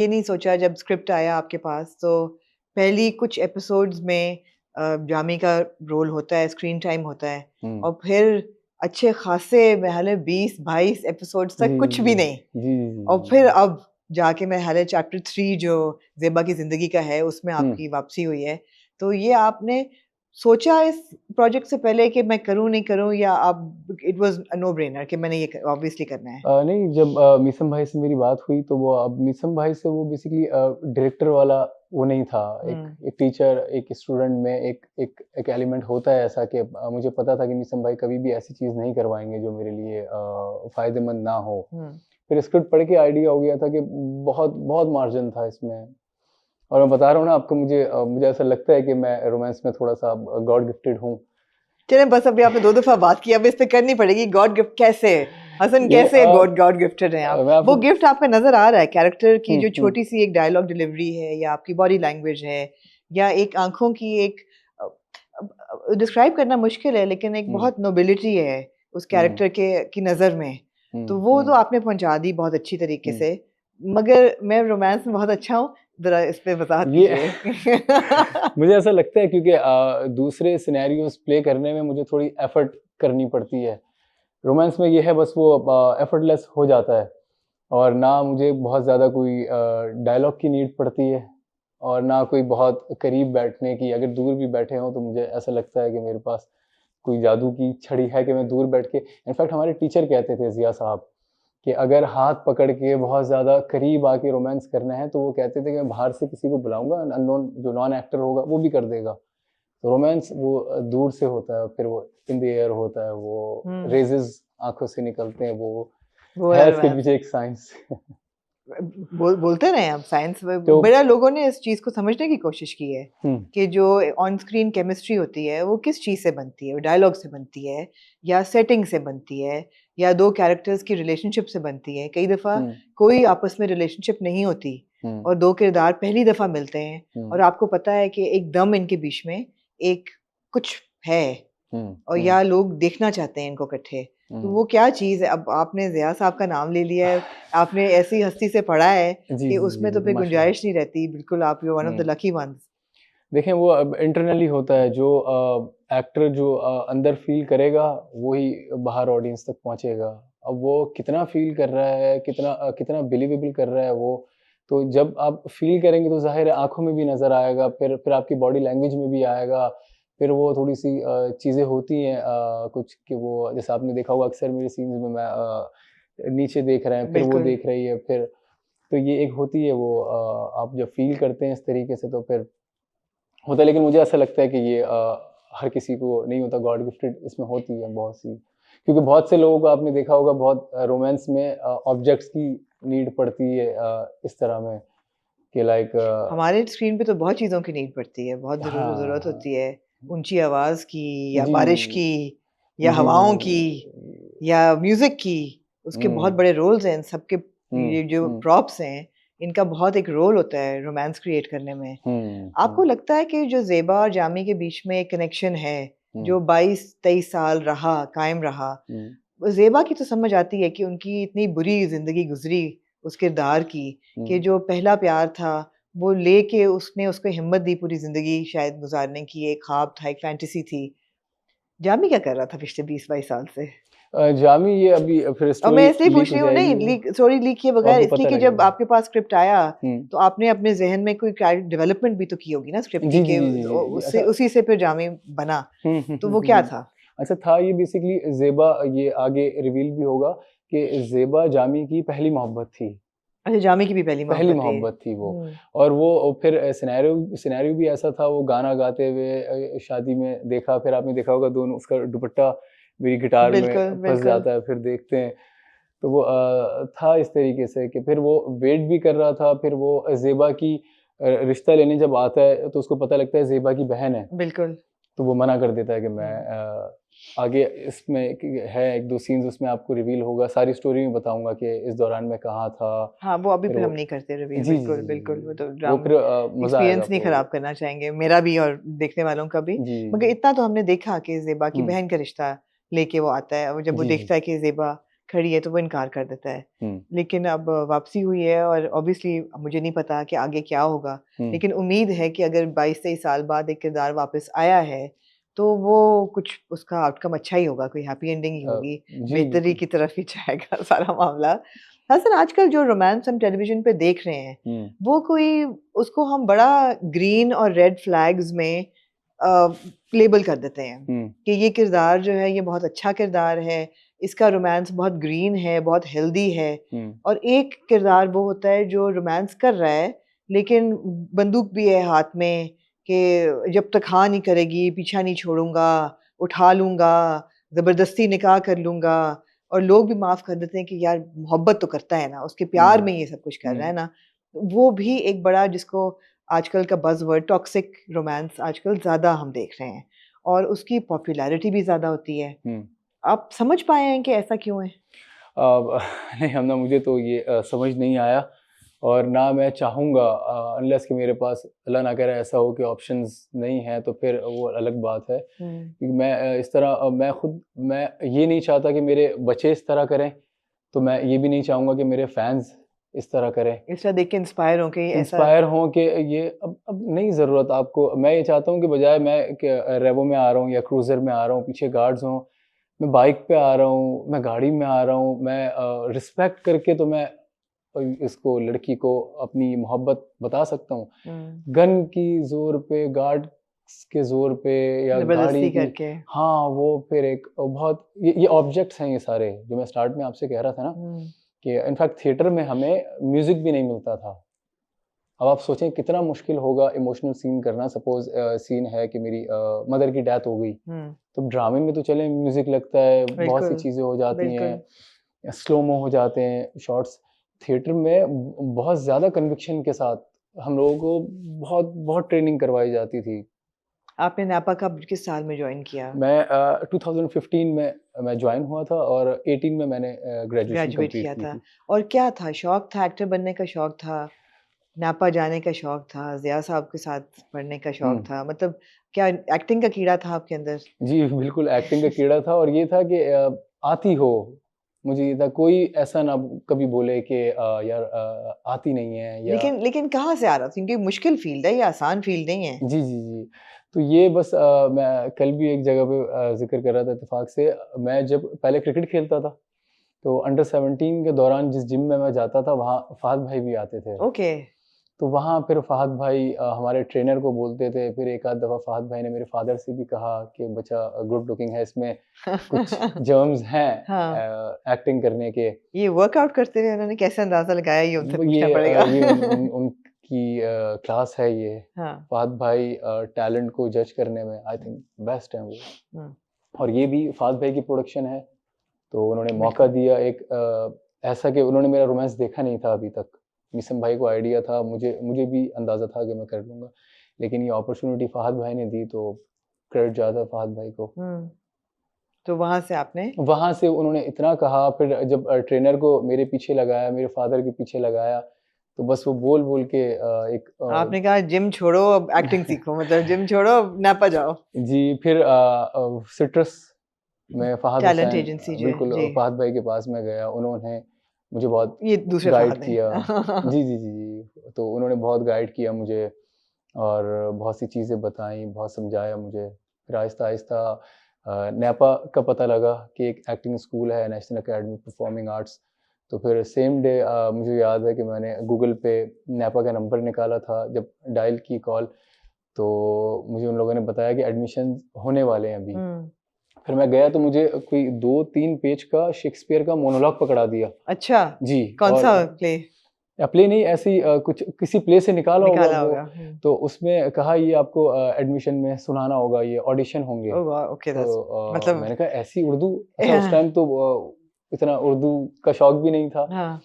ये नहीं सोचा जब स्क्रिप्ट आया आपके पास तो पहली कुछ एपिसोड्स में जामी का रोल होता है, स्क्रीन टाइम होता है हम्म। और फिर अच्छे खासे महले 20-22 एपिसोड्स जी तक कुछ भी नहीं जी जी जी और फिर अब जाके महले चैप्टर 3 जो ज़ेबा की ज़िंदगी का है उसमें हम्म। आपकी वापसी हुई है। तो ये आपने सोचा इस प्रोजेक्ट से पहले कि मैं करूँ नहीं करूँ या आप it was a no brainer कि मैंने ये ऑब्वियसली करना है? नहीं, जब मीसम भाई से मेरी बात हुई तो वो अब मीसम भाई से वो बेसिकली डायरेक्टर वाला वो नहीं था। हुँ, एक टीचर, एक स्टूडेंट में एक एलिमेंट होता है ऐसा कि मुझे पता था कि मीसम भाई कभी भी ऐसी चीज़ नहीं करवाएँगे जो मेरे लिए फ़ायदेमंद ना हो। हुँ। फिर स्क्रिप्ट पढ़ के आइडिया हो गया था कि बहुत बहुत मार्जिन था इसमें। और मैं बता रहा हूँ ना आपको, मुझे ऐसा लगता है कि मैं रोमांस में थोड़ा-सा गॉड गिफ्टेड हूँ। चलें बस अभी आपने 2 दफ़ा बात की, अब इस पे करनी पड़ेगी गॉड गिफ्ट कैसे? हसन ये कैसे गॉड गॉड गिफ्टेड हैं आप? मैं वो आपको गिफ्ट आपका नज़र आ रहा है कैरेक्टर की हुँ, जो हुँ, छोटी-सी एक डायलॉग डिलीवरी है या आपकी बॉडी लैंग्वेज है या एक आँखों की एक डिस्क्राइब करना मुश्किल है लेकिन एक हुँ, बहुत नोबिलिटी है उस हुँ, कैरेक्टर के की नज़र में। तो हुँ, वो तो हुँ, आपने पहुँचा दी बहुत अच्छी तरीके हुँ। से। मगर मैं रोमांस में बहुत अच्छा हूँ, ज़रा इस पे वज़ाहत ये कीजिए। मुझे ऐसा लगता है क्योंकि दूसरे सिनेरियोज़ प्ले करने में मुझे थोड़ी एफ़र्ट करनी पड़ती है। रोमांस में ये है बस वो एफ़र्टलेस हो जाता है और ना मुझे बहुत ज़्यादा कोई डायलॉग की नीड पड़ती है और ना कोई बहुत करीब बैठने की। अगर दूर भी बैठे हों तो मुझे ऐसा लगता है कि मेरे पास कोई जादू की छड़ी है कि मैं दूर बैठ के इनफैक्ट हमारे टीचर कहते थे ज़िया साहब कि अगर हाथ पकड़ के बहुत ज़्यादा करीब आके रोमांस करना है, तो वो कहते थे कि मैं बाहर से किसी को बुलाऊँगा, अननोन जो नॉन एक्टर होगा, वो भी कर देगा। तो रोमांस वो दूर से होता है, फिर वो इन द एयर होता है, वो हुँ, रेज़ेस आँखों से निकलते हैं, वो वो है है इसके रोमांस। पीछे एक साइंस। बोलते रहे आप साइंस में तो बड़ा लोगों ने इस चीज़ को समझने की कोशिश की है हुँ, कि जो ऑन स्क्रीन केमिस्ट्री होती है वो किस चीज़ से बनती है, वो डायलॉग से बनती है या सेटिंग से बनती है या 2 कैरेक्टर्स की रिलेशनशिप से बनती है। कई दफ़ा हुँ, कोई आपस में रिलेशनशिप नहीं होती हुँ, और 2 किरदार पहली दफ़ा मिलते हैं हुँ, और आपको पता है कि एकदम इनके बीच में एक कुछ है हुँ, और हुँ, या लोग देखना चाहते हैं इनको इकट्ठे। तो हुँ। वो क्या चीज़ है? अब आपने ज़िया साहब का नाम ले लिया है, आपने ऐसी हस्ती से पढ़ा है जी, कि जी, उसमें तो जी, फिर माशाल्लाह। गुंजाइश नहीं रहती। बिल्कुल आप यू आर वन ऑफ हुँ। The lucky ones. देखें वो अब इंटरनली होता है जो एक्टर जो अंदर फ़ील करेगा वही बाहर ऑडियंस तक पहुँचेगा। अब वो कितना फ़ील कर रहा है, कितना बिलीवेबल कर रहा है वो, तो जब आप फ़ील करेंगे तो ज़ाहिर है आँखों में भी नज़र आएगा, फिर आपकी बॉडी लैंग्वेज में भी आएगा। फिर वो थोड़ी-सी चीज़ें होती हैं कुछ कि वो जैसे आपने देखा होगा अक्सर मेरे सीन्स में मैं नीचे देख रहे हैं, फिर वो बिल्कुल। देख रही है, फिर तो ये एक होती है वो आप जब फ़ील करते हैं इस तरीके से तो फिर होता है, लेकिन मुझे ऐसा लगता है कि ये हर किसी को नहीं होता, गॉड गिफ्टेड इसमें होती है बहुत सी। क्योंकि बहुत से लोगों को आपने देखा होगा बहुत रोमांस में ऑब्जेक्ट्स की नीड पड़ती है इस तरह में कि लाइक हमारे स्क्रीन पे तो बहुत चीज़ों की नीड पड़ती है, बहुत ज़रूरत हाँ, होती है। ऊँची आवाज़ की या जी, बारिश की या जी, हवाओं की या म्यूज़िक की। उसके बहुत हुँ, बड़े रोल्स हैं इन सबके हुँ, ये जो हुँ, प्रॉप्स हैं, इनका बहुत एक रोल होता है रोमांस क्रिएट करने में। हुँ, आपको हुँ, लगता है कि जो ज़ेबा और जामी के बीच में एक कनेक्शन है, हुँ, जो 22-23 साल रहा, कायम रहा, हुँ, ज़ेबा की तो समझ आती है कि उनकी इतनी बुरी ज़िंदगी गुज़री उस किरदार की कि हुँ। जो पहला प्यार था, वो लेके उसने उसको हिम्मत दी पूरी ज़िंदगी शायद गुज़ारने की, एक ख़्वाब था, एक फ़ैंटेसी थी। जामी क्या कर रहा था पिछले 20-22 साल से? जामी ये अभी फिर और मैं स्टोरी इसलिए पूछ लीक हो रही हूँ नहीं जाएगी वो, लीक स्टोरी लीक किए वो बगैर आपको इसलिए पता कि जब लगेगा। आपके पास स्क्रिप्ट आया, हुँ। तो आपने अपने ज़हन में कोई कैरेक्टर डेवलपमेंट भी तो की होगी ना स्क्रिप्ट की जी, जी, कि जी, जी, जी, जी, उससे ऐसा उसी से फिर जामी बना। हुँ, हुँ, तो हुँ, वो हुँ, क्या हुँ। था? अच्छा था ये बेसिकली ज़ेबा ये आगे रिवील भी होगा कि ज़ेबा जामी की पहली मोहब्बत थी। अच्छा जामी की भी पहली पहली मोहब्बत है। मोहब्बत थी वो हुँ, और वो फिर सिनेरियो सिनेरियो भी ऐसा था वो गाना गाते हुए शादी में देखा फिर आपने देखा होगा दोनों उसका दुपट्टा मेरी गिटार में बिल्कुल, फँस बिल्कुल। जाता है फिर देखते हैं। तो वो था इस तरीके से कि फिर वो वेट भी कर रहा था फिर वो ज़ेबा की रिश्ता लेने जब आता है तो उसको पता लगता है ज़ेबा की बहन है। बिल्कुल। तो वो मना कर देता है कि मैं हुँ। आगे इसमें एक है 1-2 सीन्स उसमें आपको रिवील होगा, सारी स्टोरी में बताऊँगा कि इस दौरान मैं कहाँ था, हाँ, वो अभी फिर फिर हम वो नहीं करते रिवील जी, जी, बिल्कुल, जी, जी, बिल्कुल। वो जी। तो वो ड्राम फिर मज़ा आएगा एक्सपीरियंस नहीं आपको खराब करना चाहेंगे, मेरा भी और देखने वालों का भी। जी, मगर जी। इतना तो हमने देखा कि ज़ेबा की हुँ। बहन का रिश्ता लेके वो आता है और जब वो जी, जी। देखता है कि ज़ेबा खड़ी है तो वो इनकार कर देता है। लेकिन अब वापसी हुई है और ऑब्वियसली मुझे नहीं पता कि आगे क्या होगा, लेकिन उम्मीद है कि अगर 22-23 साल बाद एक किरदार वापस आया है तो वो कुछ उसका आउटकम अच्छा ही होगा, कोई हैप्पी एंडिंग ही होगी, जी बेहतरी बिल्कुल। की तरफ ही जाएगा सारा मामला। हसन, आजकल जो रोमांस हम टेलीविजन पे देख रहे हैं वो कोई उसको हम बड़ा ग्रीन और रेड फ्लैग्स में लेबल कर देते हैं कि ये किरदार जो है ये बहुत अच्छा किरदार है, इसका रोमांस बहुत ग्रीन है, बहुत हेल्दी है। और एक किरदार वो होता है जो रोमांस कर रहा है लेकिन बंदूक भी है हाथ में कि जब तक हाँ नहीं करेगी पीछा नहीं छोड़ूंगा, उठा लूंगा, जबरदस्ती निकाह कर लूंगा। और लोग भी माफ कर देते हैं कि यार मोहब्बत तो करता है ना, उसके प्यार में ये सब कुछ कर रहा है ना। वो भी एक बड़ा जिसको आजकल का बज़वर्ड टॉक्सिक रोमांस आजकल ज़्यादा हम देख रहे हैं और उसकी पॉपुलैरिटी भी ज़्यादा होती है। आप समझ पाए हैं कि ऐसा क्यों है? नहीं हमना मुझे तो ये समझ नहीं आया और ना मैं चाहूँगा अनलेस कि मेरे पास अल्लाह ना करे ऐसा हो कि ऑप्शंस नहीं हैं तो फिर वो अलग बात है। क्योंकि मैं इस तरह मैं ये नहीं चाहता कि मेरे बच्चे इस तरह करें, तो मैं ये भी नहीं चाहूँगा कि मेरे फैंस इस तरह करें। इस तरह देख के इंस्पायर हों कि ऐसा इंस्पायर हों कि ये अब नहीं ज़रूरत आपको। मैं ये चाहता हूँ कि बजाय मैं कि रेवो में आ रहा हूँ या क्रूज़र में आ रहा हूँ, पीछे गार्ड्स हों, मैं बाइक पे आ रहा हूँ, मैं गाड़ी में आ रहा हूँ, मैं रिस्पेक्ट करके तो मैं इसको लड़की को अपनी मोहब्बत बता सकता हूँ। गन की ज़ोर पे, गार्ड्स के ज़ोर पे या गाड़ी ज़बरदस्ती की, करके। हाँ, वो फिर एक बहुत ये ऑब्जेक्ट्स हैं ये सारे, जो मैं स्टार्ट में आपसे कह रहा था ना कि इनफैक्ट थिएटर में हमें म्यूज़िक भी नहीं मिलता था। अब आप सोचें कितना मुश्किल होगा इमोशनल सीन करना। सपोज़ सीन है कि मेरी मदर की डेथ हो गई, तो ड्रामे में तो चलें म्यूज़िक लगता है, बहुत सी बिल्कुल, चीज़ें हो जाती बिल्कुल। हैं, स्लो-मो हो जाते हैं शॉट्स। थिएटर में बहुत ज़्यादा कन्विक्शन के साथ हम लोगों को बहुत ट्रेनिंग करवाई जाती थी। आपने नापा कब किस साल में जॉइन किया? मैं 2015 में मैं जॉइन हुआ था और 18 में मैंने ग्रेजुएशन ग्रेजुएट कंप्लीट किया की था। थी। और क्या था शौक था, एक्टर बनने का शौक था, नापा जाने का शौक था, ज़िया साहब के साथ पढ़ने का शौक था, मतलब क्या एक्टिंग का कीड़ा था आपके अंदर? जी, बिल्कुल एक्टिंग का कीड़ा था और ये था कि आती हो, मुझे ये था कोई ऐसा ना कभी बोले कि यार आती नहीं है या लेकिन कहाँ से आ रहा था? क्योंकि मुश्किल फ़ील्ड है, ये आसान फ़ील्ड नहीं है। जी, जी, जी। तो ये बस मैं कल भी एक जगह पे ज़िक्र कर रहा था इत्तेफ़ाक से, मैं जब पहले क्रिकेट खेलता था, तो अंडर 17 के दौरान जिस जिम में मैं जाता था, वहाँ फ़हद भाई भी आते थे। ओके। तो वहाँ फिर फ़हद भाई हमारे ट्रेनर को बोलते थे, फिर एक आध दफ़ा फ़हद भाई ने मेरे फ़ादर से भी कहा कि बच्चा गुड लुकिंग है, इसमें कुछ जर्म्स हैं हाँ। एक्टिंग करने के। ये वर्कआउट करते हुए उन्होंने कैसे अंदाज़ा लगाया ये उनसे वो पूछना पड़ेगा। ये उनकी क्लास है ये। हाँ। फ़हद भाई टैलेंट को जज करने में आई थिंक बेस्ट हैं वो। हुँ, और ये भी फ़हद भाई की प्रोडक्शन है, तो उन्होंने मौका बिल्कुल। दिया एक ऐसा कि उन्होंने मेरा रोमांस देखा नहीं था अभी तक। मिसम भाई को आइडिया था, मुझे भी अंदाज़ा था कि मैं कर लूँगा। लेकिन ये अपॉर्च्युनिटी फ़हद भाई ने दी तो क्रेडिट जाता है फ़हद भाई को। तो वहाँ से आपने वहाँ से उन्होंने इतना कहा, फिर जब ट्रेनर को मेरे पीछे लगाया, मेरे फ़ादर के पीछे लगाया, तो बस वो बोल-बोल के एक आपने कहा जिम छोड़ो अब एक्टिंग सीखो, मतलब जिम छोड़ो अब नापा जाओ। जी, फिर सिट्रस में फ़हद टैलेंट हुसैन एजेंसी जो है, बिल्कुल जी। फ़हद भाई के पास मैं गया, उन्होंने मुझे बहुत ये दूसरे गाइड फ़हद किया। हैं। जी, जी, जी, जी। तो उन्होंने बहुत गाइड किया मुझे और बहुत सी चीज़ें बताई, बहुत समझाया मुझे। फिर आहिस्ता-आहिस्ता नैपा का पता लगा कि एक एक्टिंग स्कूल है, नेशनल अकेडमी परफॉर्मिंग आर्ट्स। तो फिर सेम डे मुझे याद है कि मैंने गूगल पे नैपा का नंबर निकाला था, जब डायल की कॉल, तो मुझे उन लोगों ने बताया कि एडमिशन होने वाले हैं अभी। हुँ, फिर मैं गया तो मुझे कोई 2-3 पेज का शेक्सपियर का मोनोलॉग पकड़ा दिया। अच्छा, जी, कौन-सा और प्ले प्ले नहीं ऐसे ही कुछ किसी प्ले से निकाला होगा निकाला वो, होगा? तो उसमें कहा ये आपको एडमिशन में सुनाना होगा, ये ऑडिशन होंगे। ओह वाह! ओके तो दैट्स मतलब मैंने कहा ऐसी उर्दू, अच्छा उस टाइम तो इतना उर्दू का शौक भी नहीं था। हाँ।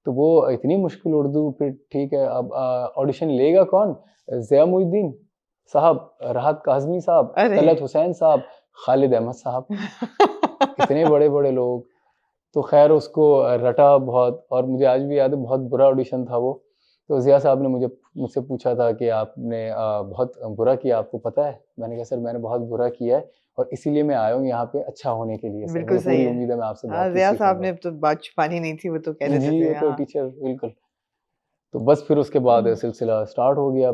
तो वो इतनी मुश्किल उर्दू, फिर ठीक है अब ऑडिशन लेगा कौन? ज़िया मुइद्दीन साहब, राहत काज़मी साहब, अरे! तलत हुसैन साहब, खालिद अहमद साहब, इतने बड़े-बड़े लोग। तो ख़ैर उसको रटा बहुत और मुझे आज भी याद है बहुत बुरा ऑडिशन था वो। तो ज़िया साहब ने मुझसे पूछा था कि आपने बहुत बुरा किया, आपको पता है? मैंने कहा सर मैंने बहुत बुरा किया है और इसीलिए मैं आया हूँ यहाँ पे अच्छा होने के लिए सर। बिल्कुल मुझे सही पूरी है। उम्मीद है मैं आपसे हाँ, बहुत कुछ ज़िया साहब सीखूँगा। ने तो बात छुपानी नहीं थी, वो तो कह देते जी, थे। वो तो हाँ। टीचर बिल्कुल। तो बस फिर उसके बाद सिलसिला स्टार्ट हो गया।